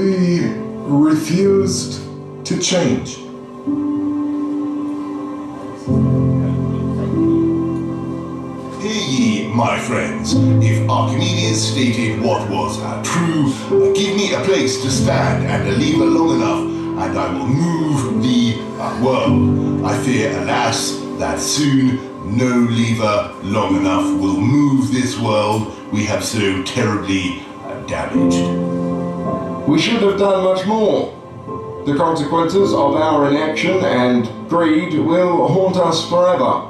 We refused to change. Hear ye, my friends, if Archimedes stated what was true, give me a place to stand and a lever long enough, and I will move the world. I fear, alas, that soon no lever long enough will move this world we have so terribly damaged. We should have done much more. The consequences of our inaction and greed will haunt us forever.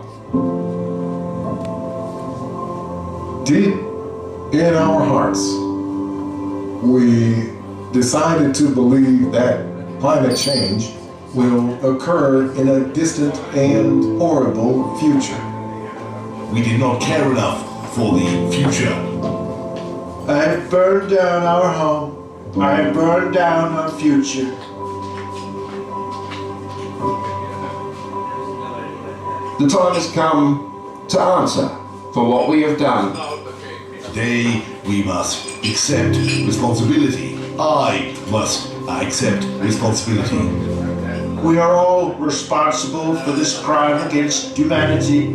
Deep in our hearts, we decided to believe that climate change will occur in a distant and horrible future. We did not care enough for the future. I burned down our home. I burned down our future. The time has come to answer for what we have done. Today we must accept responsibility. I must accept responsibility. We are all responsible for this crime against humanity.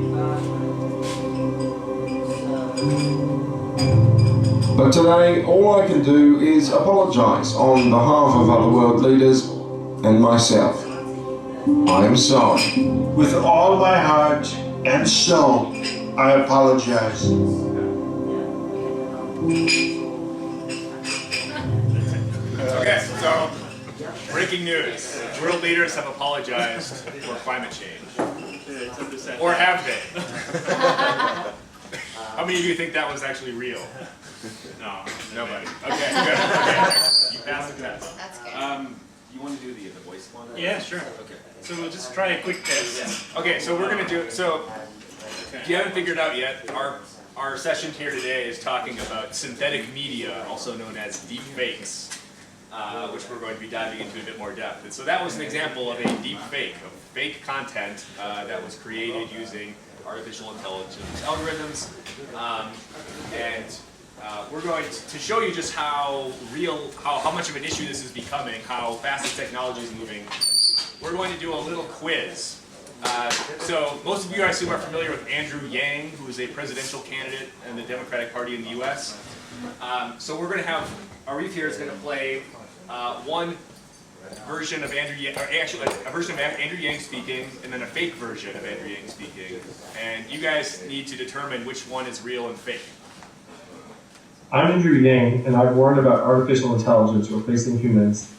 But today, all I can do is apologize on behalf of other world leaders and myself. I am sorry. With all my heart and soul, I apologize. Okay, so breaking news. World leaders have apologized for climate change. Or have they? How many of you think that was actually real? No, nobody. Okay, good. Okay, you passed the test. That's good. You want to do the voice one? Yeah, sure. Okay. So we'll just try a quick test. Okay, so we're gonna do, so if you haven't figured out yet, our session here today is talking about synthetic media, also known as deep fakes, which we're going to be diving into a bit more depth. And so that was an example of a deep fake, of fake content that was created using artificial intelligence algorithms, we're going to show you just how much of an issue this is becoming, how fast the technology is moving. We're going to do a little quiz. So most of you, I assume, are familiar with Andrew Yang, who is a presidential candidate in the Democratic Party in the U.S. So we're going to have, Arif here is going to play one version of Andrew Yang, or actually a version of Andrew Yang speaking, and then a fake version of Andrew Yang speaking. And you guys need to determine which one is real and fake. I'm Andrew Yang, and I've warned about artificial intelligence replacing humans.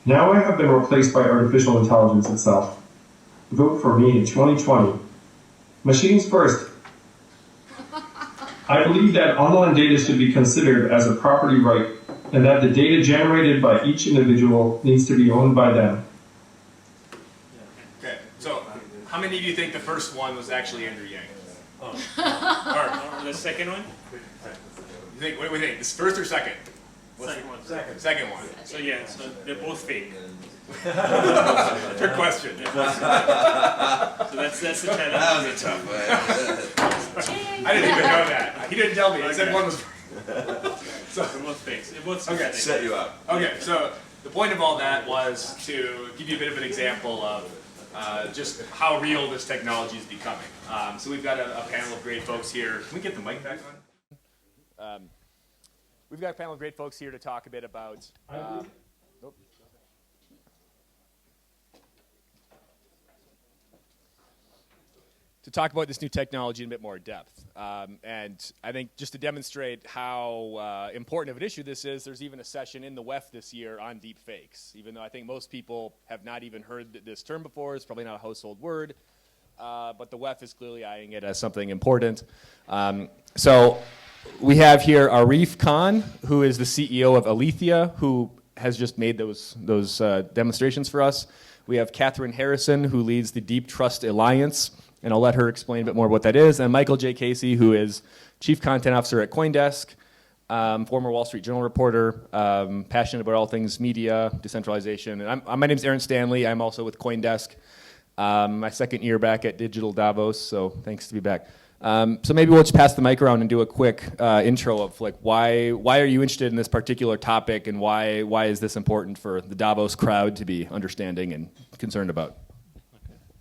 Now I have been replaced by artificial intelligence itself. Vote for me in 2020. Machines first. I believe that online data should be considered as a property right, and that the data generated by each individual needs to be owned by them. Okay, so how many of you think the first one was actually Andrew Yang? Or the second one? You think, what do we think? This first or second? Second one. Second one. So yeah, so they're both fake. Trick question. So that's the challenge. That was a tough one. I didn't even know that. He didn't tell me. He said one was. So they're both fakes. They're both Okay. Set you up. Okay, so the point of all that was to give you a bit of an example of just how real this technology is becoming. So we've got a panel of great folks here. Can we get the mic back on? We've got a panel of great folks here to talk a bit about. To talk about this new technology in a bit more depth. And I think just to demonstrate how important of an issue this is, there's even a session in the WEF this year on deep fakes. Even though I think most people have not even heard this term before, it's probably not a household word, but the WEF is clearly eyeing it as something important. So we have here Arif Khan, who is the CEO of Alethea, who has just made those demonstrations for us. We have Catherine Harrison, who leads the Deep Trust Alliance, and I'll let her explain a bit more what that is. And Michael J. Casey, who is Chief Content Officer at CoinDesk, former Wall Street Journal reporter, passionate about all things media, decentralization. And my name's Aaron Stanley. I'm also with CoinDesk. My second year back at Digital Davos, so thanks to be back. So maybe we'll just pass the mic around and do a quick intro of like why are you interested in this particular topic, and why is this important for the Davos crowd to be understanding and concerned about?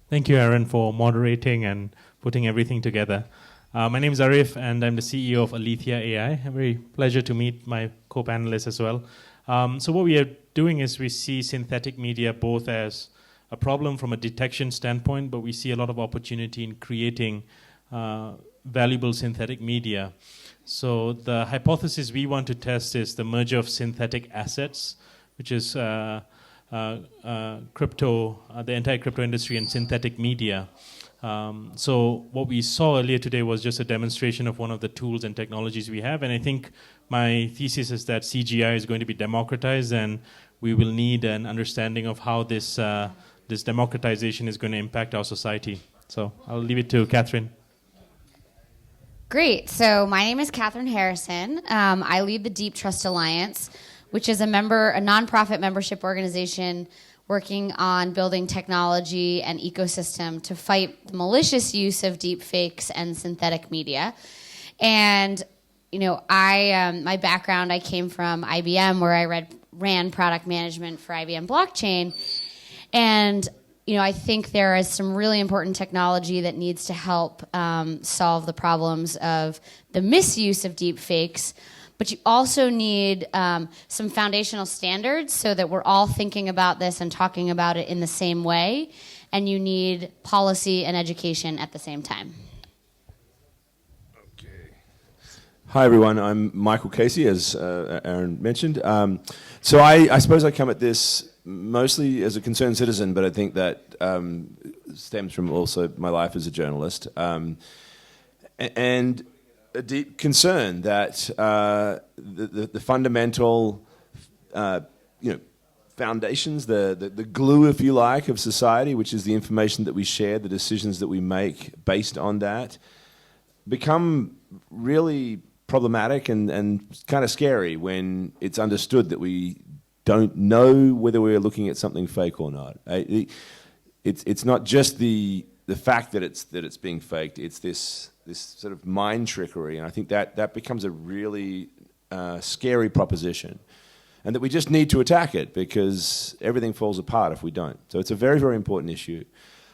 Thank you, Aaron, for moderating and putting everything together. My name is Arif, and I'm the CEO of Alethea AI. A very pleasure to meet my co-panelists as well. So what we are doing is we see synthetic media both as a problem from a detection standpoint, but we see a lot of opportunity in creating valuable synthetic media. So the hypothesis we want to test is the merger of synthetic assets, which is crypto, the entire crypto industry, and synthetic media. So what we saw earlier today was just a demonstration of one of the tools and technologies we have, and I think my thesis is that CGI is going to be democratized, and we will need an understanding of how this democratization is going to impact our society. So I'll leave it to Catherine. Great. So my name is Catherine Harrison. I lead the Deep Trust Alliance, which is a nonprofit membership organization working on building technology and ecosystem to fight the malicious use of deep fakes and synthetic media. And my background, I came from IBM, where I ran product management for IBM blockchain. And I think there is some really important technology that needs to help solve the problems of the misuse of deep fakes. But you also need some foundational standards so that we're all thinking about this and talking about it in the same way. And you need policy and education at the same time. Hi, everyone. I'm Michael Casey, as Aaron mentioned. So I suppose I come at this mostly as a concerned citizen, but I think that stems from also my life as a journalist. And a deep concern that the fundamental, foundations, the glue, if you like, of society, which is the information that we share, the decisions that we make based on that, become really problematic and kind of scary when it's understood that we don't know whether we're looking at something fake or not. It's not just the fact that it's being faked. It's this sort of mind trickery, and I think that becomes a really scary proposition, and that we just need to attack it because everything falls apart if we don't. So it's a very, very important issue.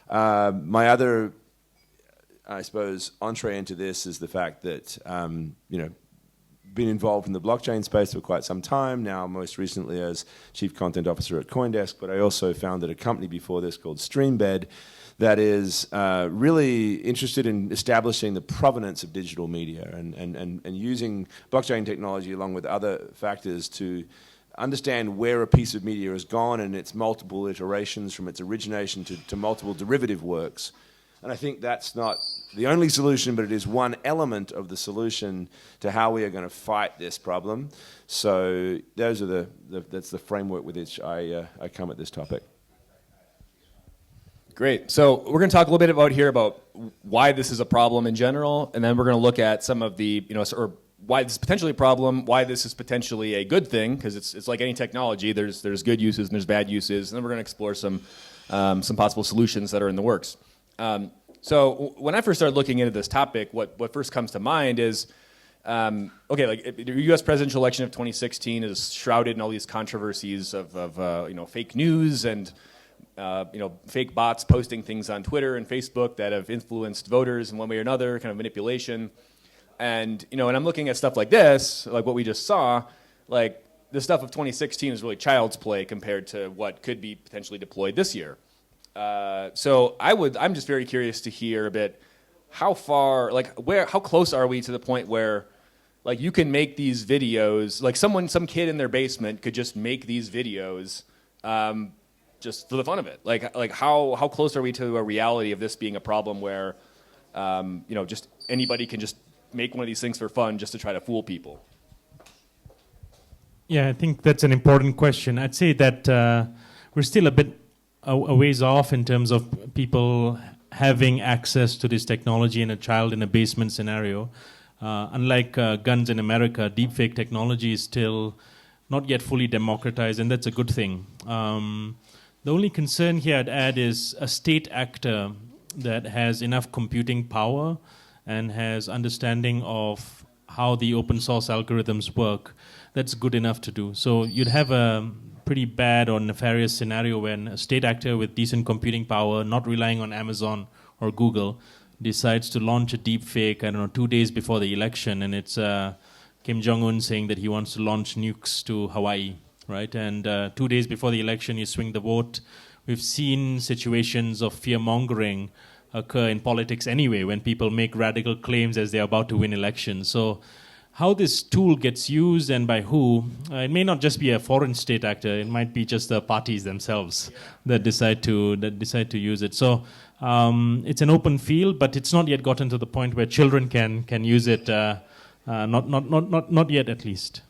My other, I suppose, entree into this is the fact that been involved in the blockchain space for quite some time now, most recently as Chief Content Officer at CoinDesk, but I also founded a company before this called Streambed that is really interested in establishing the provenance of digital media and using blockchain technology along with other factors to understand where a piece of media has gone in its multiple iterations from its origination to multiple derivative works. And I think that's not the only solution, but it is one element of the solution to how we are going to fight this problem. So those are that's the framework with which I come at this topic. Great. So we're going to talk a little bit about why this is a problem in general, and then we're going to look at some of the, or why this is potentially a problem, why this is potentially a good thing, because it's like any technology. There's good uses and there's bad uses, and then we're going to explore some possible solutions that are in the works. So when I first started looking into this topic, what first comes to mind is, the U.S. presidential election of 2016 is shrouded in all these controversies of fake news and fake bots posting things on Twitter and Facebook that have influenced voters in one way or another, kind of manipulation. And and I'm looking at stuff like this, like what we just saw, like the stuff of 2016 is really child's play compared to what could be potentially deployed this year. So I'm just very curious to hear a bit how far, how close are we to the point where, you can make these videos, some kid in their basement could just make these videos, just for the fun of it. How close are we to a reality of this being a problem where, just anybody can just make one of these things for fun just to try to fool people? Yeah, I think that's an important question. I'd say that we're still a bit a ways off in terms of people having access to this technology and a child in a basement scenario. Unlike guns in America, deepfake technology is still not yet fully democratized, and that's a good thing. The only concern here I'd add is a state actor that has enough computing power and has understanding of how the open source algorithms work, that's good enough to do. So you'd have a pretty bad or nefarious scenario when a state actor with decent computing power, not relying on Amazon or Google, decides to launch a deep fake, 2 days before the election, and it's Kim Jong-un saying that he wants to launch nukes to Hawaii, right? And 2 days before the election, you swing the vote. We've seen situations of fear-mongering occur in politics anyway, when people make radical claims as they're about to win elections. So how this tool gets used and by who, it may not just be a foreign state actor, it might be just the parties themselves that decide to use it. So it's an open field, but it's not yet gotten to the point where children can use it, not yet at least.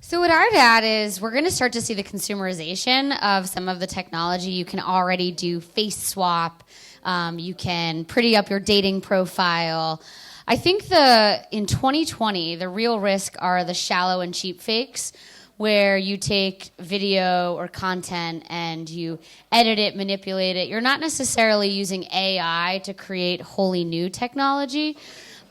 So what I'd add is we're going to start to see the consumerization of some of the technology. You can already do face swap. You can pretty up your dating profile. I think in 2020, the real risk are the shallow and cheap fakes, where you take video or content and you edit it, manipulate it. You're not necessarily using AI to create wholly new technology,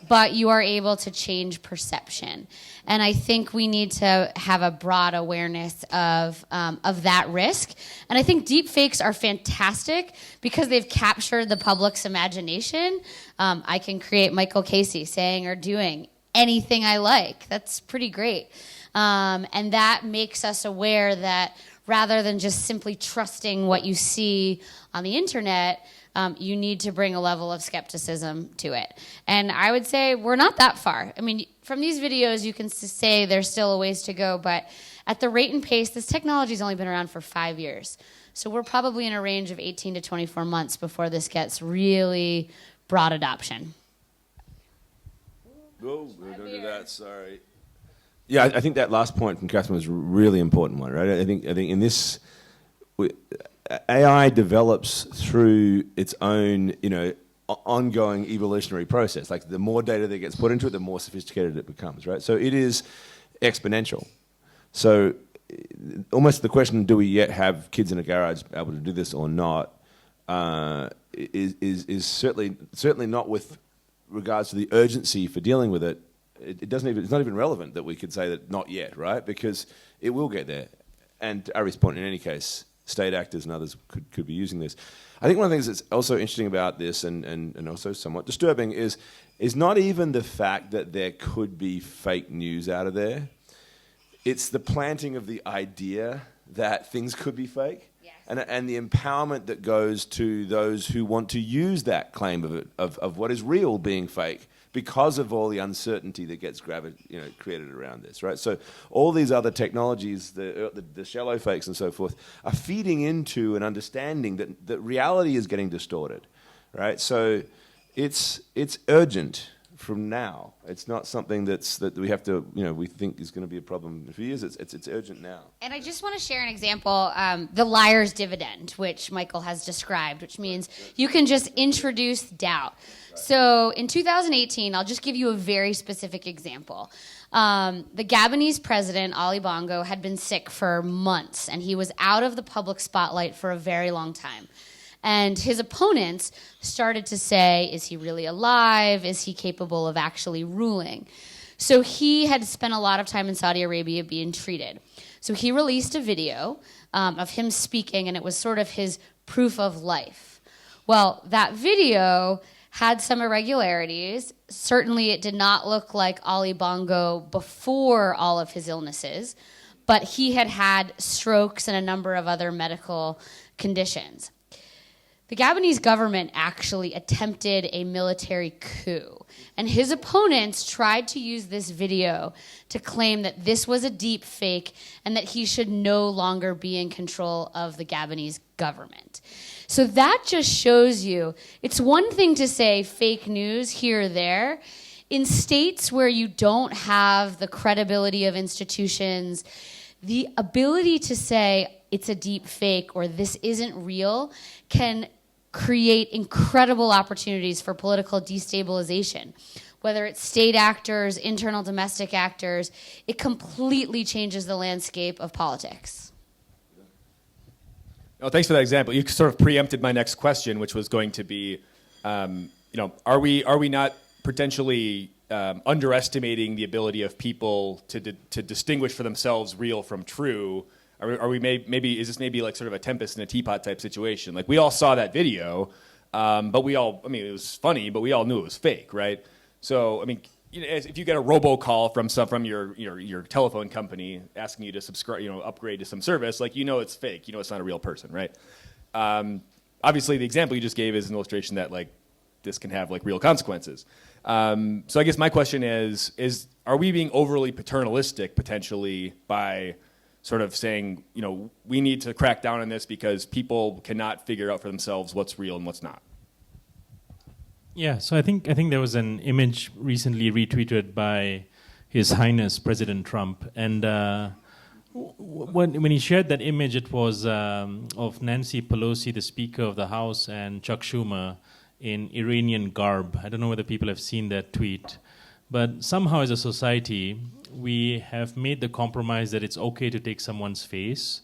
but you are able to change perception. And I think we need to have a broad awareness of that risk. And I think deep fakes are fantastic because they've captured the public's imagination. I can create Michael Casey saying or doing anything I like. That's pretty great. And that makes us aware that rather than just simply trusting what you see on the internet, you need to bring a level of skepticism to it. And I would say we're not that far. I mean, from these videos, you can say there's still a ways to go, but at the rate and pace, this technology's only been around for 5 years. So we're probably in a range of 18 to 24 months before this gets really broad adoption. Oh, we're going to do that, sorry. Yeah, I think that last point from Catherine was a really important one, right? I think in this, AI develops through its own, ongoing evolutionary process. Like the more data that gets put into it, the more sophisticated it becomes, right? So it is exponential. So almost the question, do we yet have kids in a garage able to do this or not, is certainly not with regards to the urgency for dealing with it. It's not even relevant that we could say that not yet, right? Because it will get there. And to Ari's point, in any case, state actors and others could be using this. I think one of the things that's also interesting about this and also somewhat disturbing is not even the fact that there could be fake news out of there. It's the planting of the idea that things could be fake. Yes. And the empowerment that goes to those who want to use that claim of what is real being fake, because of all the uncertainty that gets created around this, right? So all these other technologies, the shallow fakes and so forth, are feeding into an understanding that reality is getting distorted, right? So it's urgent from now. It's not something that we have to, we think is going to be a problem in a few years. It's urgent now. And I just want to share an example, the liar's dividend, which Michael has described, which means you can just introduce doubt. So in 2018, I'll just give you a very specific example. The Gabonese president, Ali Bongo, had been sick for months, and he was out of the public spotlight for a very long time. And his opponents started to say, is he really alive? Is he capable of actually ruling? So he had spent a lot of time in Saudi Arabia being treated. So he released a video of him speaking, and it was sort of his proof of life. Well, that video had some irregularities. Certainly it did not look like Ali Bongo before all of his illnesses, but he had had strokes and a number of other medical conditions. The Gabonese government actually attempted a military coup, and his opponents tried to use this video to claim that this was a deep fake and that he should no longer be in control of the Gabonese government. So that just shows you, it's one thing to say fake news here or there. In states where you don't have the credibility of institutions, the ability to say it's a deep fake or this isn't real can create incredible opportunities for political destabilization. Whether it's state actors, internal domestic actors, it completely changes the landscape of politics. Oh, thanks for that example. You sort of preempted my next question, which was going to be, are we not potentially underestimating the ability of people to distinguish for themselves real from true? Are we maybe is this maybe like sort of a tempest in a teapot type situation? Like we all saw that video, but it was funny, but we all knew it was fake, right? So if you get a robocall from your telephone company asking you to subscribe, upgrade to some service, like it's fake, it's not a real person, right? Obviously, the example you just gave is an illustration that like this can have like real consequences. So I guess my question is are we being overly paternalistic potentially by sort of saying, we need to crack down on this because people cannot figure out for themselves what's real and what's not? Yeah, so I think there was an image recently retweeted by His Highness President Trump, and when he shared that image, it was of Nancy Pelosi, the Speaker of the House, and Chuck Schumer in Iranian garb. I don't know whether people have seen that tweet, but somehow as a society, we have made the compromise that it's okay to take someone's face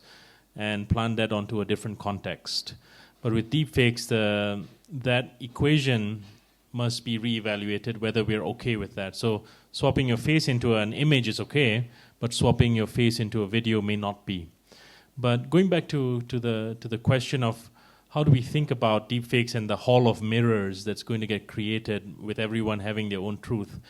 and plant that onto a different context. But with deepfakes, that equation must be reevaluated, whether we're okay with that. So swapping your face into an image is okay, but swapping your face into a video may not be. But going back to the question of how do we think about deepfakes and the hall of mirrors that's going to get created with everyone having their own truth,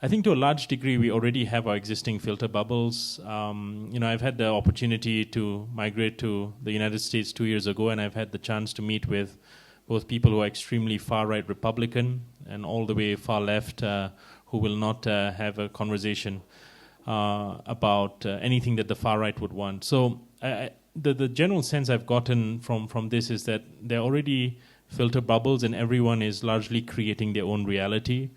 I think to a large degree we already have our existing filter bubbles. I've had the opportunity to migrate to the United States 2 years ago, and I've had the chance to meet with both people who are extremely far-right Republican and all the way far left who will not have a conversation about anything that the far right would want. So the general sense I've gotten from this is that there are already filter bubbles and everyone is largely creating their own reality.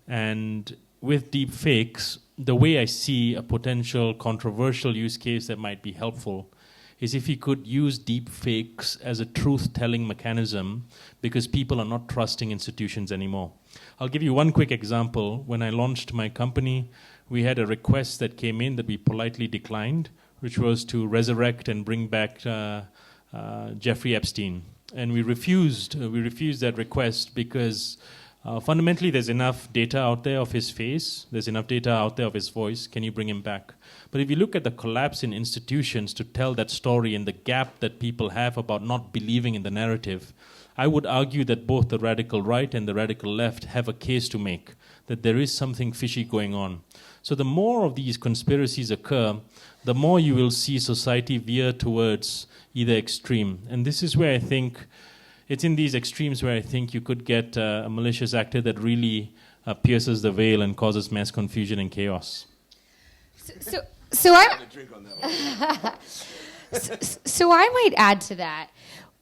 And with deep fakes, the way I see a potential controversial use case that might be helpful is if you could use deep fakes as a truth-telling mechanism because people are not trusting institutions anymore. I'll give you one quick example. When I launched my company, we had a request that came in that we politely declined, which was to resurrect and bring back Jeffrey Epstein. And we refused that request because fundamentally there's enough data out there of his face, there's enough data out there of his voice, can you bring him back? But if you look at the collapse in institutions to tell that story and the gap that people have about not believing in the narrative, I would argue that both the radical right and the radical left have a case to make, that there is something fishy going on. So the more of these conspiracies occur, the more you will see society veer towards either extreme. And this is where I think, it's in these extremes where I think you could get a malicious actor that really pierces the veil and causes mass confusion and chaos. So I might add to that.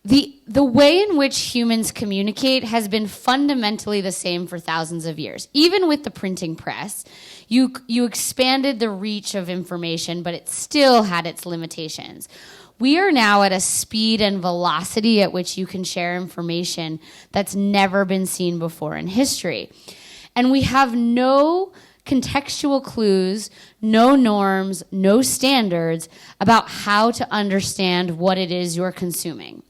The way in which humans communicate has been fundamentally the same for thousands of years. Even with the printing press, you expanded the reach of information, but it still had its limitations. We are now at a speed and velocity at which you can share information that's never been seen before in history. And we have no contextual clues, no norms, no standards about how to understand what it is you're consuming.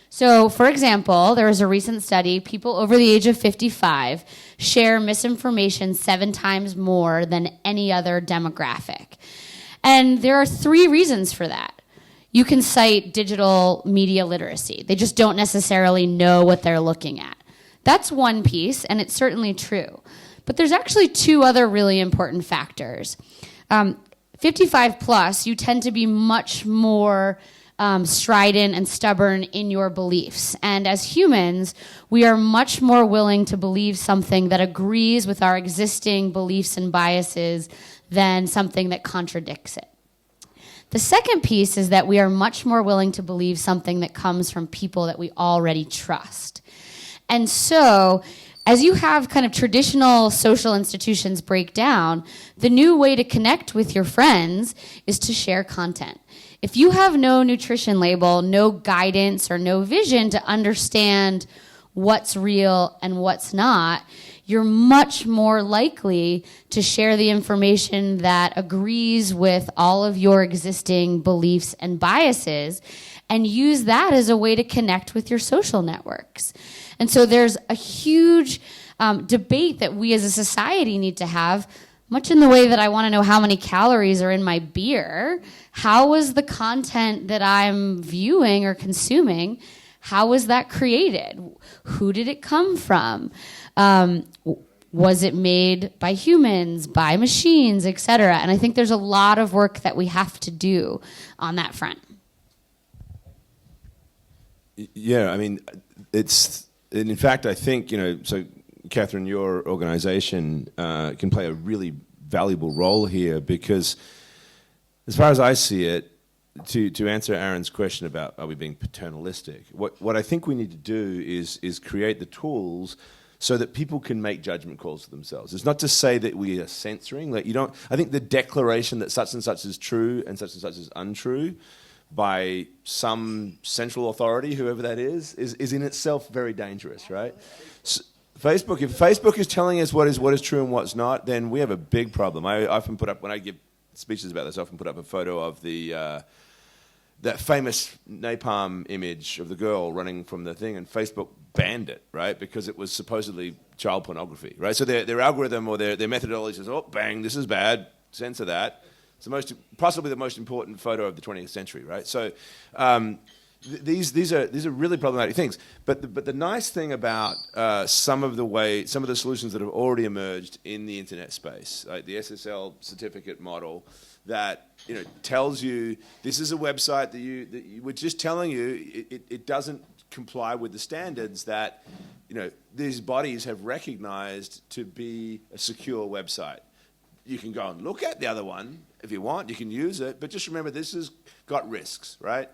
So, for example, there was a recent study, people over the age of 55 share misinformation 7 times more than any other demographic. And there are 3 reasons for that. You can cite digital media literacy. They just don't necessarily know what they're looking at. That's one piece, and it's certainly true. But there's actually 2 other really important factors. 55 plus, you tend to be much more strident and stubborn in your beliefs. And as humans, we are much more willing to believe something that agrees with our existing beliefs and biases than something that contradicts it. The second piece is that we are much more willing to believe something that comes from people that we already trust. And so, as you have kind of traditional social institutions break down, the new way to connect with your friends is to share content. If you have no nutrition label, no guidance, or no vision to understand what's real and what's not, you're much more likely to share the information that agrees with all of your existing beliefs and biases and use that as a way to connect with your social networks. And so there's a huge debate that we as a society need to have, much in the way that I want to know how many calories are in my beer. How was the content that I'm viewing or consuming, how was that created? Who did it come from? Was it made by humans, by machines, et cetera? And I think there's a lot of work that we have to do on that front. Yeah, I mean, in fact, I think, so Catherine, your organization can play a really valuable role here because as far as I see it, to answer Aaron's question about are we being paternalistic, what I think we need to do is create the tools so that people can make judgment calls for themselves. It's not to say that we are censoring. Like I think the declaration that such and such is true and such is untrue by some central authority, whoever that is in itself very dangerous, right? So if Facebook is telling us what is true and what's not, then we have a big problem. I often put up, when I give speeches about this, I often put up a photo of that famous napalm image of the girl running from the thing, and Facebook banned it, right? Because it was supposedly child pornography, right? So their algorithm or their methodology says, oh, bang, this is bad, censor that. It's possibly the most important photo of the 20th century, right? So these are really problematic things. But the nice thing about some of the solutions that have already emerged in the internet space, like the SSL certificate model, that tells you this is a website that we're just telling you it doesn't comply with the standards that these bodies have recognized to be a secure website. You can go and look at the other one if you want. You can use it, but just remember this has got risks, right?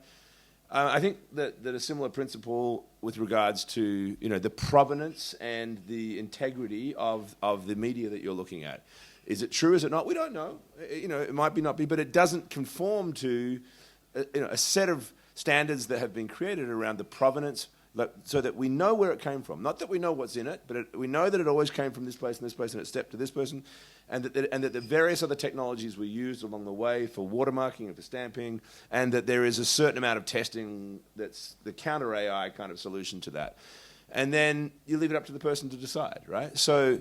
I think that a similar principle with regards to the provenance and the integrity of the media that you're looking at. Is it true? Is it not? We don't know. It might not be, but it doesn't conform to a set of standards that have been created around the provenance, so that we know where it came from. Not that we know what's in it, but we know that it always came from this place and this place, and it stepped to this person, and that the various other technologies were used along the way for watermarking and for stamping, and that there is a certain amount of testing that's the counter AI kind of solution to that. And then you leave it up to the person to decide, right? So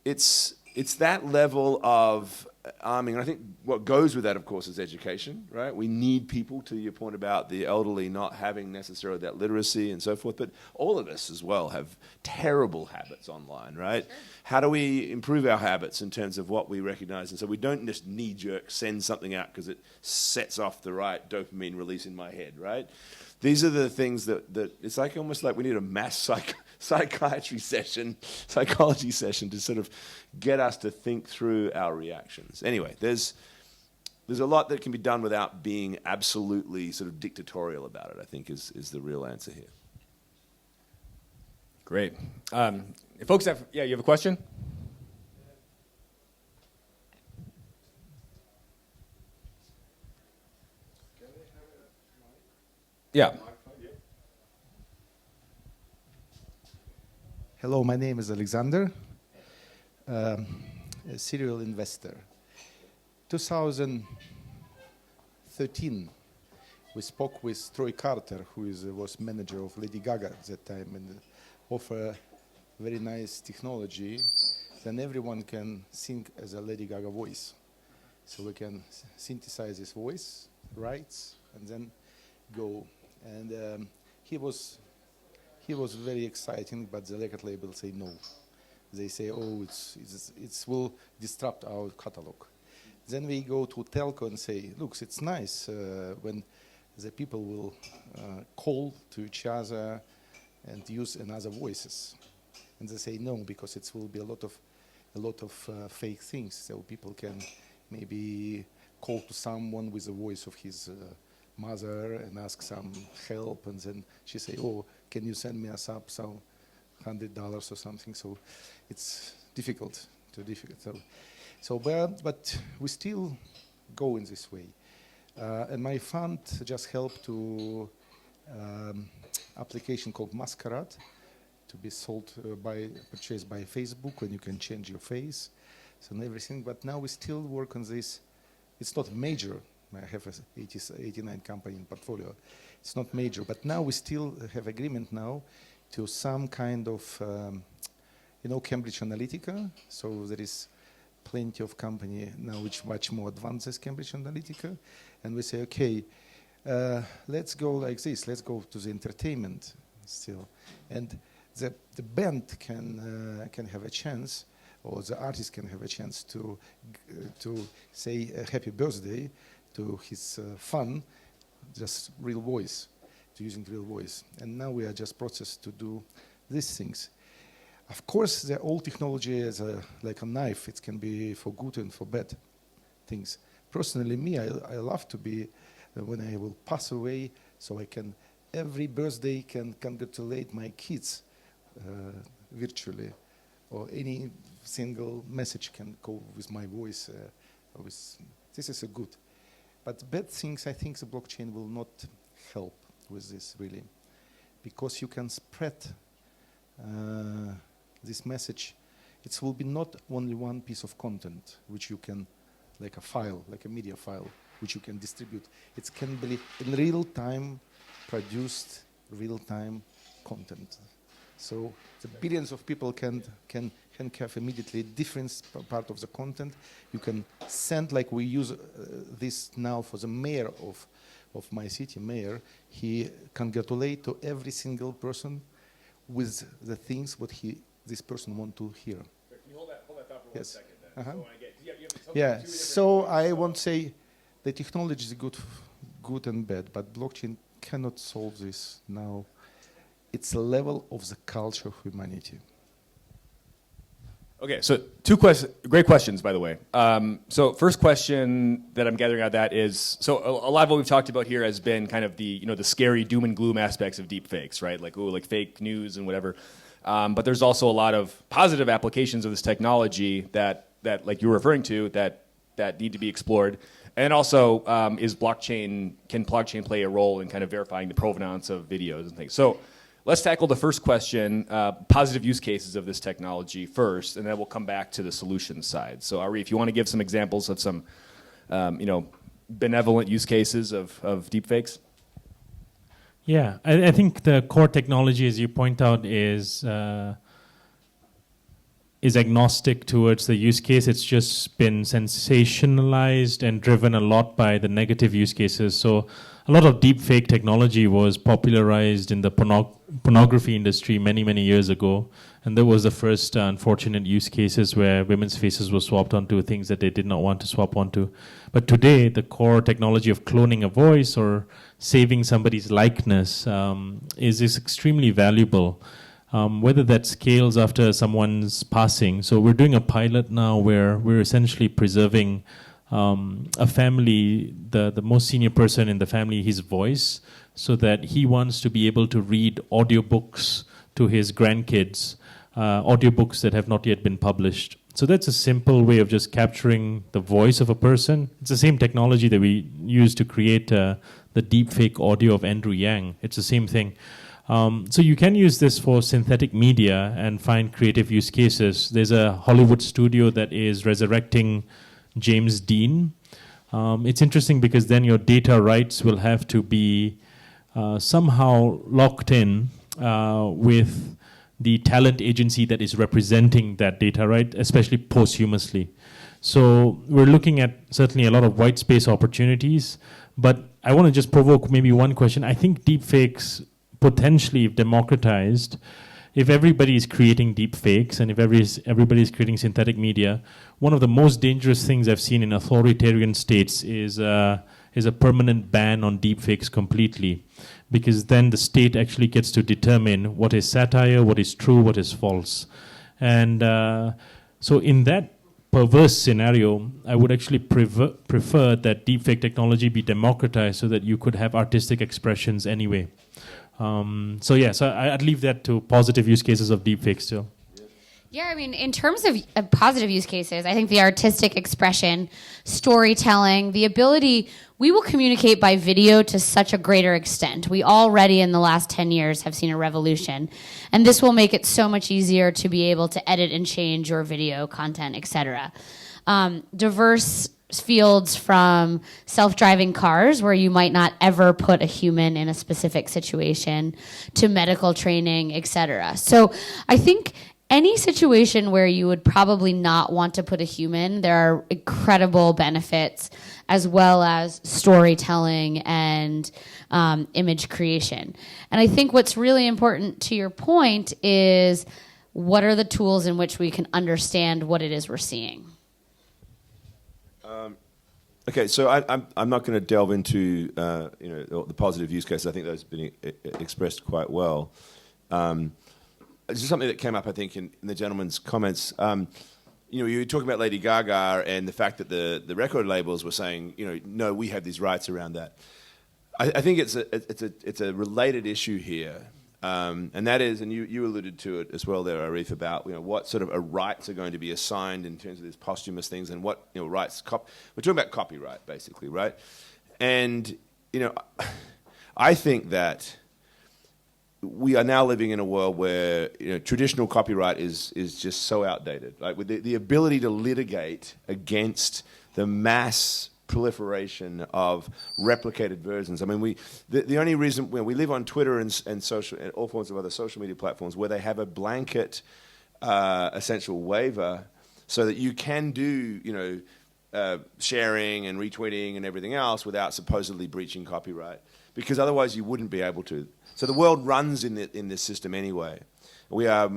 it's that level of arming. And I think what goes with that, of course, is education, right? We need people, to your point about the elderly not having necessarily that literacy and so forth, but all of us as well have terrible habits online, right? Sure. How do we improve our habits in terms of what we recognize? And so we don't just knee-jerk send something out because it sets off the right dopamine release in my head, right? These are the things that it's like almost like we need a mass psychology session to sort of get us to think through our reactions. Anyway, there's a lot that can be done without being absolutely sort of dictatorial about it, I think is the real answer here. Great. If folks have, you have a question? Yeah. Hello, my name is Alexander, a serial investor. 2013, we spoke with Troy Carter, who was manager of Lady Gaga at that time, and offer very nice technology. Then everyone can sing as a Lady Gaga voice. So we can synthesize his voice, rights, and then go. And he was very exciting, but the record label say no. They say, oh, it will disrupt our catalog. Then we go to telco and say, look, it's nice when the people will call to each other and use another voices. And they say no, because it will be a lot of fake things. So people can maybe call to someone with the voice of his mother and ask some help, and then she say, oh, can you send me us up some $100 or something? So it's difficult. But we still go in this way. And my fund just helped to application called Masquerade to be purchased by Facebook, when you can change your face and everything. But now we still work on this. It's not major. I have 89 company in portfolio. It's not major, but now we still have agreement now to some kind of Cambridge Analytica. So there is plenty of company now which much more advanced as Cambridge Analytica. And we say, okay, let's go like this. Let's go to the entertainment still. And the band can have a chance, or the artist can have a chance to say a happy birthday to his fan, just real voice, to using real voice. And now we are just processed to do these things. Of course, the old technology is like a knife. It can be for good and for bad things. Personally, me, I love to be, when I will pass away, so I can, every birthday can congratulate my kids virtually, or any single message can go with my voice. This is a good. But bad things, I think the blockchain will not help with this, really. Because you can spread this message. It will be not only one piece of content, which you can, like a file, like a media file, which you can distribute. It can be in real time produced, real time content. So the billions of people can have immediately different part of the content. You can send, like we use this now for the mayor of my city, mayor. He congratulate to every single person with the things what this person want to hear. Can you hold that thought for 1 second then? Uh-huh. So Yeah, so I won't say the technology is good and bad, but blockchain cannot solve this now. It's a level of the culture of humanity. Okay, so great questions, by the way. So first question that I'm gathering out of that is, so a lot of what we've talked about here has been kind of the scary doom and gloom aspects of deep fakes, right? Like fake news and whatever. But there's also a lot of positive applications of this technology that like you were referring to that need to be explored. And also, can blockchain play a role in kind of verifying the provenance of videos and things? So let's tackle the first question, positive use cases of this technology first, and then we'll come back to the solutions side. So Ari, if you want to give some examples of some, benevolent use cases of deepfakes. Yeah, I think the core technology, as you point out, is agnostic towards the use case. It's just been sensationalized and driven a lot by the negative use cases. So a lot of deepfake technology was popularized in the pornography industry many, many years ago. And that was the first unfortunate use cases where women's faces were swapped onto things that they did not want to swap onto. But today, the core technology of cloning a voice or saving somebody's likeness is extremely valuable. Whether that scales after someone's passing. So we're doing a pilot now where we're essentially preserving a family, the most senior person in the family, his voice, so that he wants to be able to read audiobooks to his grandkids, audiobooks that have not yet been published. So that's a simple way of just capturing the voice of a person. It's the same technology that we use to create the deepfake audio of Andrew Yang. It's the same thing. So you can use this for synthetic media and find creative use cases. There's a Hollywood studio that is resurrecting James Dean. It's interesting because then your data rights will have to be somehow locked in with the talent agency that is representing that data right, especially posthumously. So we're looking at certainly a lot of white space opportunities, but I want to just provoke maybe one question. I think deepfakes potentially, if democratized, if everybody is creating deep fakes and if everybody is creating synthetic media, one of the most dangerous things I've seen in authoritarian states is a permanent ban on deep fakes completely, because then the state actually gets to determine what is satire, what is true, what is false. And so in that perverse scenario, I would actually prefer that deepfake technology be democratized so that you could have artistic expressions anyway. So I'd leave that to positive use cases of deepfakes still. Yeah, I mean, in terms of positive use cases, I think the artistic expression, storytelling, the ability, we will communicate by video to such a greater extent. We already in the last 10 years have seen a revolution. And this will make it so much easier to be able to edit and change your video content, etc. Diverse fields from self-driving cars, where you might not ever put a human in a specific situation, to medical training, etc. So I think any situation where you would probably not want to put a human, there are incredible benefits as well as storytelling and image creation. And I think what's really important to your point is what are the tools in which we can understand what it is we're seeing? Okay, so I'm not going to delve into the positive use cases. I think those have been expressed quite well. This is something that came up, I think, in the gentleman's comments. You were talking about Lady Gaga and the fact that the record labels were saying, no, we have these rights around that. I think it's a related issue here, and that is, and you alluded to it as well there, Arif, about what sort of rights are going to be assigned in terms of these posthumous things and what rights. We're talking about copyright, basically, right? And I think that we are now living in a world where traditional copyright is just so outdated. Like with the ability to litigate against the mass proliferation of replicated versions. I mean, the only reason we live on Twitter and social and all forms of other social media platforms where they have a blanket essential waiver, so that you can do sharing and retweeting and everything else without supposedly breaching copyright, because otherwise you wouldn't be able to. So the world runs in this system anyway. We are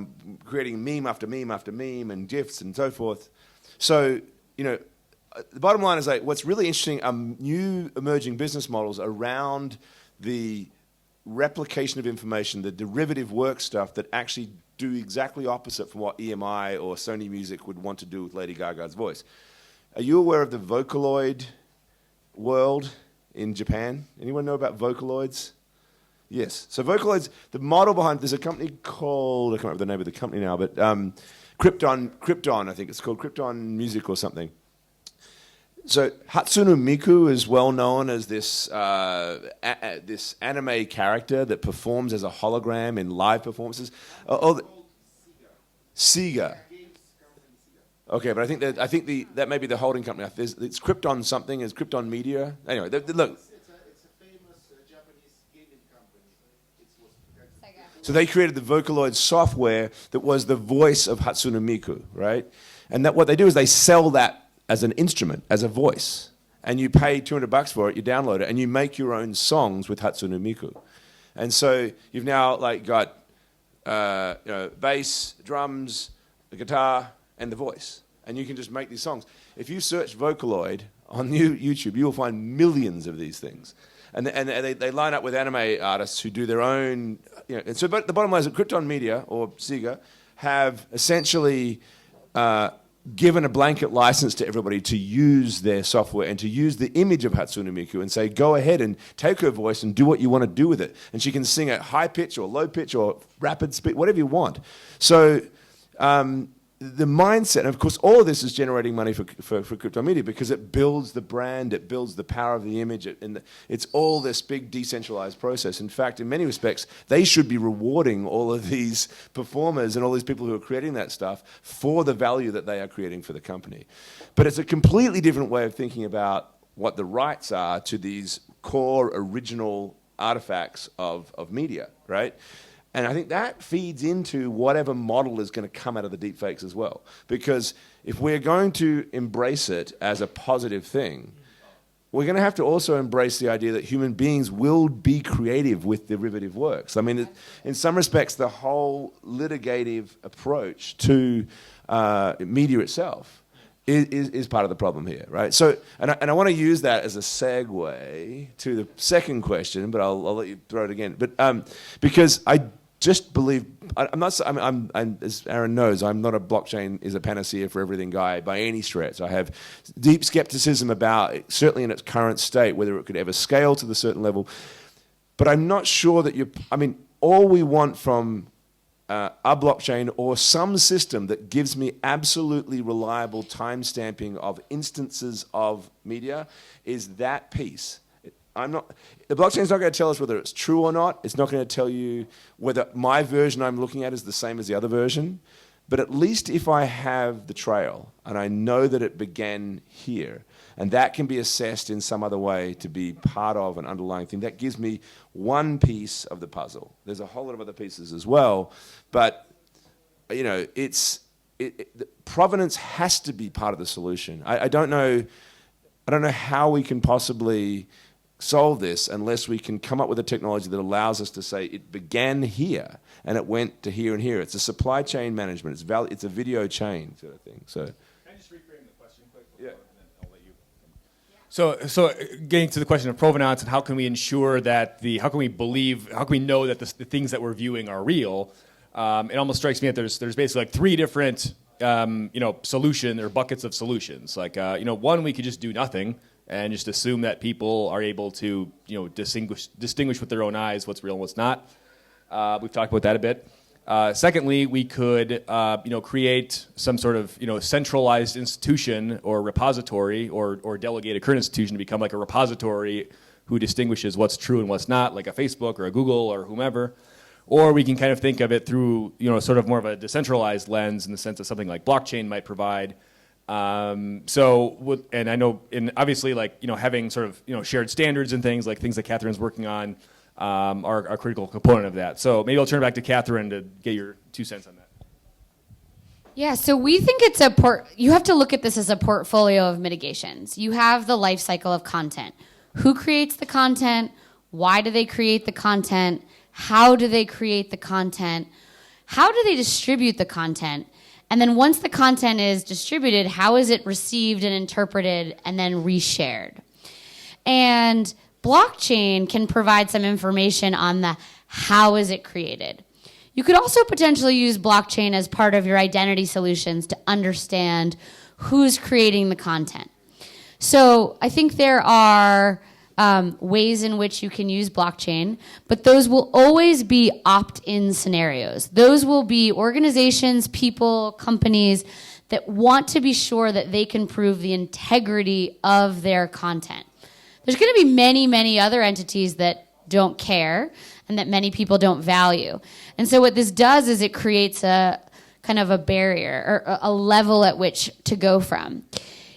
creating meme after meme after meme and GIFs and so forth. So, the bottom line is what's really interesting are new emerging business models around the replication of information, the derivative work stuff that actually do exactly opposite from what EMI or Sony Music would want to do with Lady Gaga's voice. Are you aware of the Vocaloid world in Japan? Anyone know about Vocaloids? Yes. So Vocaloids, the model behind, there's a company called, I can't remember the name of the company now, but Krypton, I think it's called Krypton Music or something. So Hatsune Miku is well known as this this anime character that performs as a hologram in live performances. Sega. Okay, but I think that may be the holding company. It's Krypton something. It's Krypton Media. Anyway, look. So they created the Vocaloid software that was the voice of Hatsune Miku, right? And what they do is they sell that as an instrument, as a voice. And you pay $200 for it, you download it, and you make your own songs with Hatsune Miku. And so you've now got bass, drums, the guitar, and the voice. And you can just make these songs. If you search Vocaloid on YouTube, you will find millions of these things. And they line up with anime artists who do their own. And so, but the bottom line is that Krypton Media or Sega have essentially given a blanket license to everybody to use their software and to use the image of Hatsune Miku and say, go ahead and take her voice and do what you want to do with it. And she can sing at high pitch or low pitch or rapid speed, whatever you want. So the mindset, and of course, all of this is generating money for Krypton Media because it builds the brand, it builds the power of the image, it's all this big decentralized process. In fact, in many respects, they should be rewarding all of these performers and all these people who are creating that stuff for the value that they are creating for the company. But it's a completely different way of thinking about what the rights are to these core original artifacts of media, right? And I think that feeds into whatever model is going to come out of the deepfakes as well. Because if we're going to embrace it as a positive thing, we're going to have to also embrace the idea that human beings will be creative with derivative works. I mean, in some respects, the whole litigative approach to media itself is part of the problem here, right? So, and I want to use that as a segue to the second question, but I'll let you throw it again. But because I just believe, as Aaron knows, I'm not a blockchain is a panacea for everything guy by any stretch. I have deep skepticism about, certainly in its current state, whether it could ever scale to the certain level. But I'm not sure that all we want from a blockchain or some system that gives me absolutely reliable timestamping of instances of media is that piece. The blockchain's not going to tell us whether it's true or not. It's not going to tell you whether my version I'm looking at is the same as the other version. But at least if I have the trail and I know that it began here, and that can be assessed in some other way to be part of an underlying thing, that gives me one piece of the puzzle. There's a whole lot of other pieces as well, but you know, provenance has to be part of the solution. I don't know how we can possibly solve this unless we can come up with a technology that allows us to say it began here and it went to here and here. It's a supply chain management. It's a video chain sort of thing. So. Can I just reframe the question quick? Yeah. And then I'll let you. So getting to the question of provenance and how can we ensure that how can we know that the things that we're viewing are real? It almost strikes me that there's basically like three different solution or buckets of solutions. Like one, we could just do nothing and just assume that people are able to distinguish with their own eyes what's real and what's not. We've talked about that a bit. Secondly, we could create some sort of centralized institution or repository or delegate a current institution to become like a repository who distinguishes what's true and what's not, like a Facebook or a Google or whomever. Or we can kind of think of it through sort of more of a decentralized lens in the sense of something like blockchain might provide. And I know, obviously, like having sort of shared standards and things that Catherine's working on are a critical component of that. So maybe I'll turn it back to Catherine to get your 2 cents on that. Yeah, so we think you have to look at this as a portfolio of mitigations. You have the life cycle of content. Who creates the content? Why do they create the content? How do they create the content? How do they distribute the content? And then once the content is distributed, how is it received and interpreted and then reshared? And blockchain can provide some information on the how is it created. You could also potentially use blockchain as part of your identity solutions to understand who's creating the content. So I think there are ways in which you can use blockchain, but those will always be opt-in scenarios. Those will be organizations, people, companies that want to be sure that they can prove the integrity of their content. There's going to be many, many other entities that don't care and that many people don't value. And so what this does is it creates a kind of a barrier or a level at which to go from.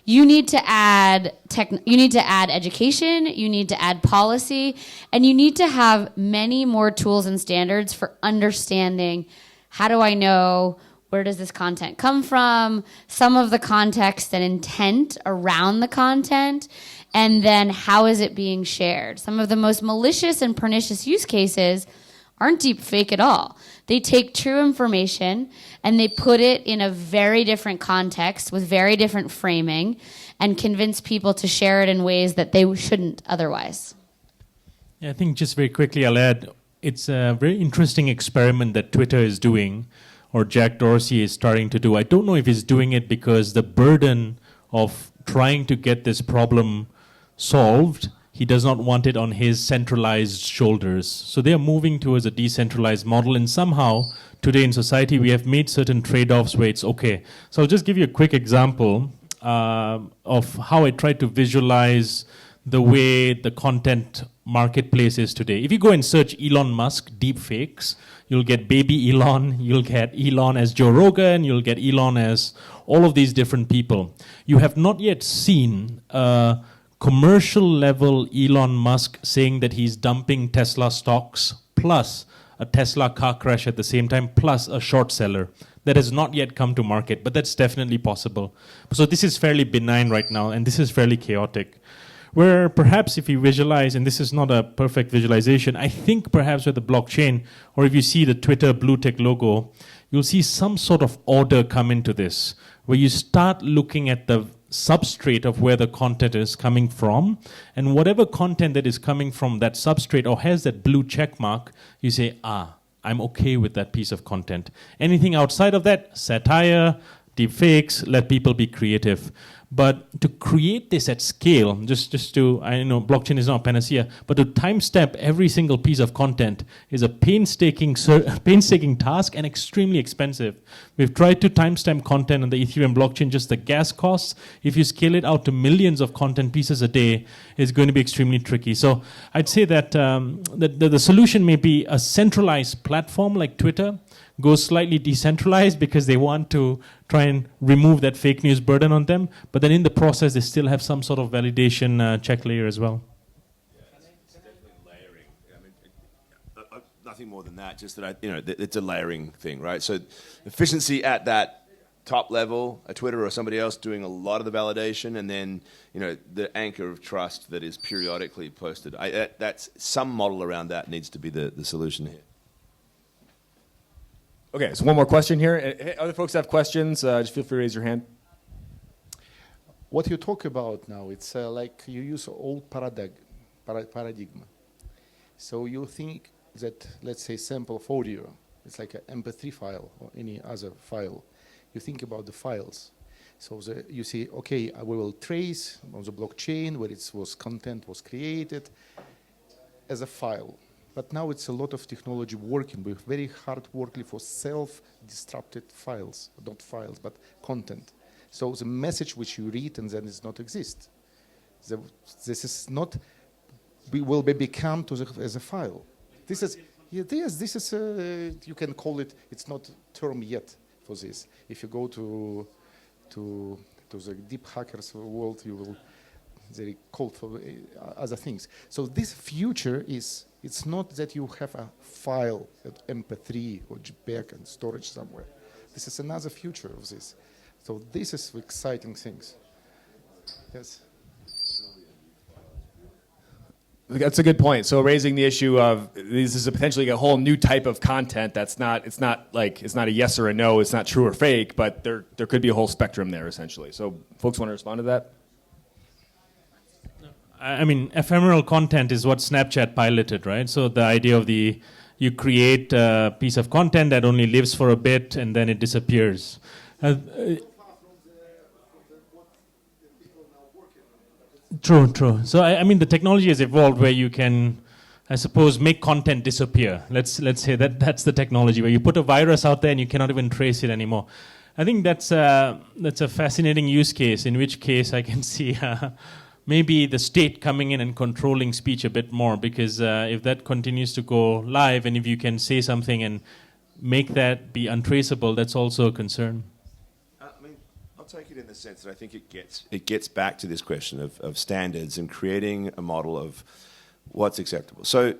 You need to add education, you need to add policy, and you need to have many more tools and standards for understanding how do I know where does this content come from, some of the context and intent around the content, and then how is it being shared. Some of the most malicious and pernicious use cases aren't deep fake at all. They take true information and they put it in a very different context with very different framing and convince people to share it in ways that they shouldn't otherwise. Yeah, I think just very quickly I'll add, it's a very interesting experiment that Twitter is doing, or Jack Dorsey is starting to do. I don't know if he's doing it because the burden of trying to get this problem solved, he does not want it on his centralized shoulders. So they are moving towards a decentralized model, and somehow today in society we have made certain trade-offs where it's okay. So I'll just give you a quick example of how I try to visualize the way the content marketplace is today. If you go and search Elon Musk deepfakes, you'll get baby Elon, you'll get Elon as Joe Rogan, you'll get Elon as all of these different people. You have not yet seen commercial level Elon Musk saying that he's dumping Tesla stocks plus a Tesla car crash at the same time plus a short seller. That has not yet come to market, but that's definitely possible. So this is fairly benign right now, and this is fairly chaotic. Where perhaps if you visualize, and this is not a perfect visualization, I think perhaps with the blockchain, or if you see the Twitter blue tick logo, you'll see some sort of order come into this, where you start looking at the substrate of where the content is coming from, and whatever content that is coming from that substrate or has that blue check mark, you say, I'm okay with that piece of content. Anything outside of that, satire, deepfakes, let people be creative. But to create this at scale, just to, I know blockchain is not a panacea, but to timestamp every single piece of content is a painstaking task and extremely expensive. We've tried to timestamp content on the Ethereum blockchain, just the gas costs. If you scale it out to millions of content pieces a day, it's going to be extremely tricky. So I'd say that the solution may be a centralized platform like Twitter, goes slightly decentralized because they want to try and remove that fake news burden on them, but then in the process they still have some sort of validation check layer as well. Yeah, it's definitely layering. I mean, nothing more than that. Just that it's a layering thing, right? So efficiency at that top level, a Twitter or somebody else doing a lot of the validation, and then the anchor of trust that is periodically posted. That's some model around that needs to be the solution here. Okay, so one more question here. Hey, other folks have questions? Just feel free to raise your hand. What you talk about now, it's like you use old paradigm. So you think that, let's say, sample of audio, it's like an MP3 file or any other file. You think about the files. So you say, okay, we will trace on the blockchain where content was created as a file. But now it's a lot of technology working with very hard working for self-destructed files, not files, but content. So the message which you read and then does not exist. This is not, will be become as a file. This is, you can call it, it's not term yet for this. If you go to the deep hackers world, they call for other things. So this future is, it's not that you have a file at MP3 or JPEG and storage somewhere. This is another future of this. So this is exciting things. Yes. That's a good point. So raising the issue of this is potentially a whole new type of content that's not, it's not a yes or a no, it's not true or fake, but there could be a whole spectrum there essentially. So folks want to respond to that? I mean, ephemeral content is what Snapchat piloted, right? So the idea of you create a piece of content that only lives for a bit and then it disappears. True. So I mean, the technology has evolved where you can, I suppose, make content disappear. Let's say that's the technology where you put a virus out there and you cannot even trace it anymore. I think that's a fascinating use case. In which case, I can see maybe the state coming in and controlling speech a bit more, because if that continues to go live and if you can say something and make that be untraceable, that's also a concern. I'll take it in the sense that I think it gets back to this question of standards and creating a model of what's acceptable. So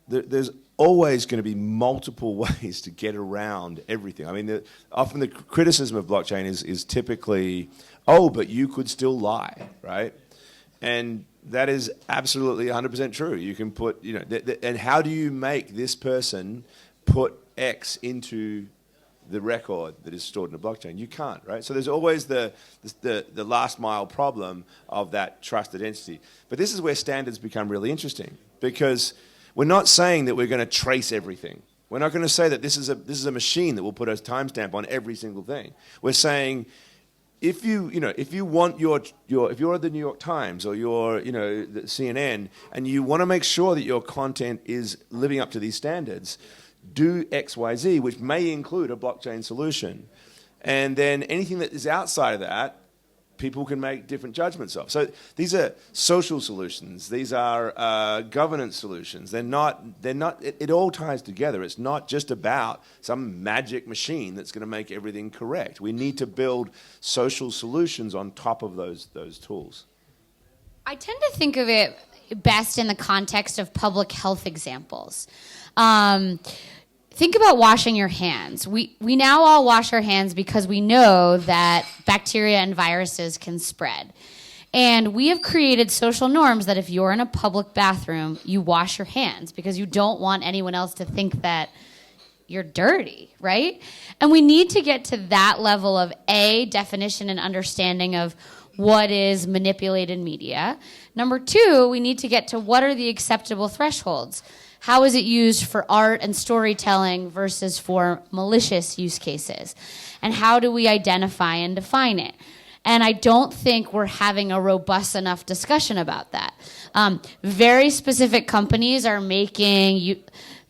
there's always going to be multiple ways to get around everything. I mean, often the criticism of blockchain is typically, but you could still lie, right? And that is absolutely 100% true. You can put, and how do you make this person put X into the record that is stored in a blockchain? You can't, right? So there's always the last mile problem of that trusted entity. But this is where standards become really interesting, because we're not saying that we're going to trace everything. We're not going to say that this is a machine that will put a timestamp on every single thing. We're saying, if you want if you're the New York Times or you're the CNN and you want to make sure that your content is living up to these standards, do X, Y, Z, which may include a blockchain solution. And then anything that is outside of that, people can make different judgments of. So these are social solutions. These are governance solutions. They're not. It all ties together. It's not just about some magic machine that's going to make everything correct. We need to build social solutions on top of those tools. I tend to think of it best in the context of public health examples. Think about washing your hands. We now all wash our hands because we know that bacteria and viruses can spread. And we have created social norms that if you're in a public bathroom, you wash your hands because you don't want anyone else to think that you're dirty, right? And we need to get to that level of definition and understanding of what is manipulated media. Number two, we need to get to what are the acceptable thresholds. How is it used for art and storytelling versus for malicious use cases? And how do we identify and define it? And I don't think we're having a robust enough discussion about that. Very specific companies are making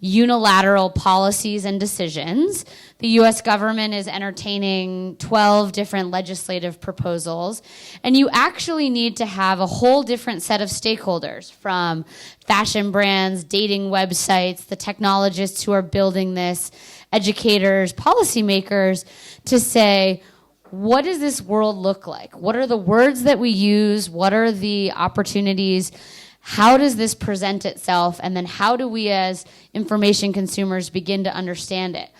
unilateral policies and decisions. The U.S. government is entertaining 12 different legislative proposals, and you actually need to have a whole different set of stakeholders, from fashion brands, dating websites, the technologists who are building this, educators, policymakers, to say, what does this world look like? What are the words that we use? What are the opportunities? how does this present itself, and then how do we as information consumers begin to understand it?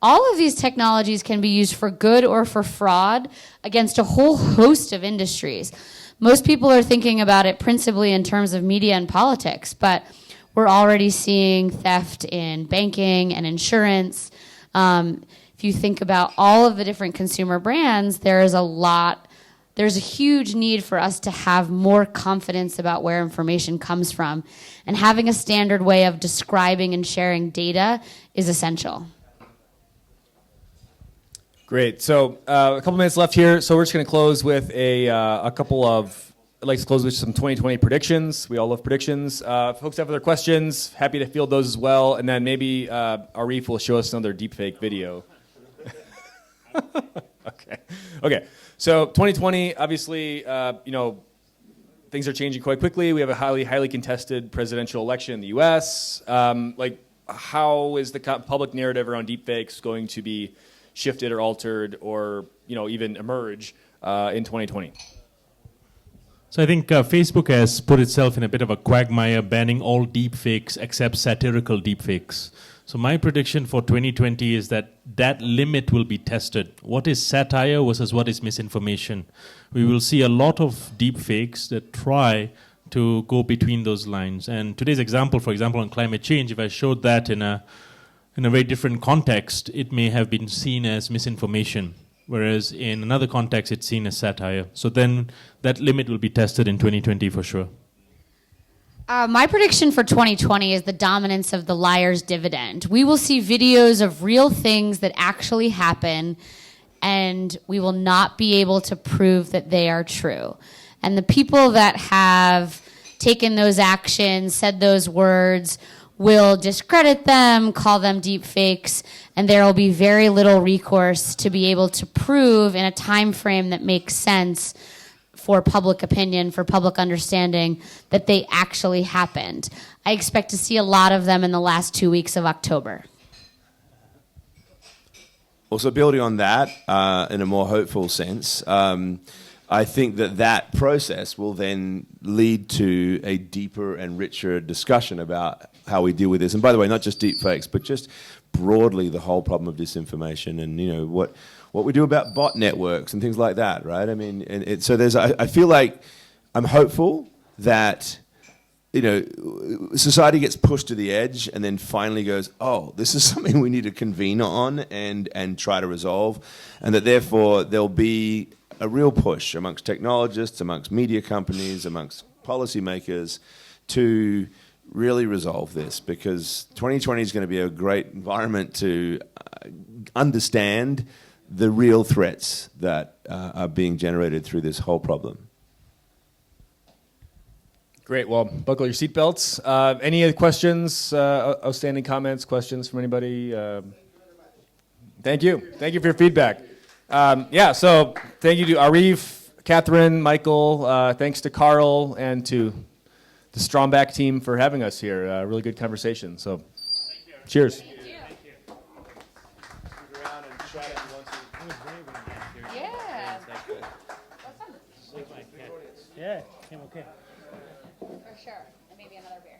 All of these technologies can be used for good or for fraud against a whole host of industries. Most people are thinking about it principally in terms of media and politics, but we're already seeing theft in banking and insurance. If you think about all of the different consumer brands, there's a huge need for us to have more confidence about where information comes from. And having a standard way of describing and sharing data is essential. Great. So a couple minutes left here. So we're just going to close with a couple of, I'd like to close with some 2020 predictions. We all love predictions. If folks have other questions, happy to field those as well. And then maybe Arif will show us another deepfake video. Okay. So 2020, obviously, things are changing quite quickly. We have a highly contested presidential election in the U.S. How is the public narrative around deepfakes going to be shifted or altered or even emerge in 2020? So I think Facebook has put itself in a bit of a quagmire, banning all deepfakes except satirical deepfakes. So my prediction for 2020 is that limit will be tested. What is satire versus what is misinformation? We will see a lot of deepfakes that try to go between those lines. And today's example, for example, on climate change, if I showed that in a very different context, it may have been seen as misinformation, whereas in another context, it's seen as satire. So then that limit will be tested in 2020 for sure. My prediction for 2020 is the dominance of the liar's dividend. We will see videos of real things that actually happen, and we will not be able to prove that they are true. And the people that have taken those actions, said those words, will discredit them, call them deep fakes, and there will be very little recourse to be able to prove in a time frame that makes sense for public opinion, for public understanding, that they actually happened. I expect to see a lot of them in the last 2 weeks of October. Also, building on that, in a more hopeful sense, I think that process will then lead to a deeper and richer discussion about how we deal with this. And by the way, not just deepfakes, but just broadly the whole problem of disinformation and what we do about bot networks and things like that, right? I mean, I feel like I'm hopeful that society gets pushed to the edge and then finally goes, oh, this is something we need to convene on and try to resolve, and that therefore there'll be a real push amongst technologists, amongst media companies, amongst policymakers to really resolve this, because 2020 is going to be a great environment to understand the real threats that are being generated through this whole problem. Great. Well, buckle your seatbelts. Any other questions, outstanding comments, questions from anybody? Thank you. Thank you for your feedback. So thank you to Arif, Catherine, Michael. Thanks to Carl and to the Stromback team for having us here. Really good conversation. So, cheers. Yeah, I'm okay. For sure. And maybe another beer.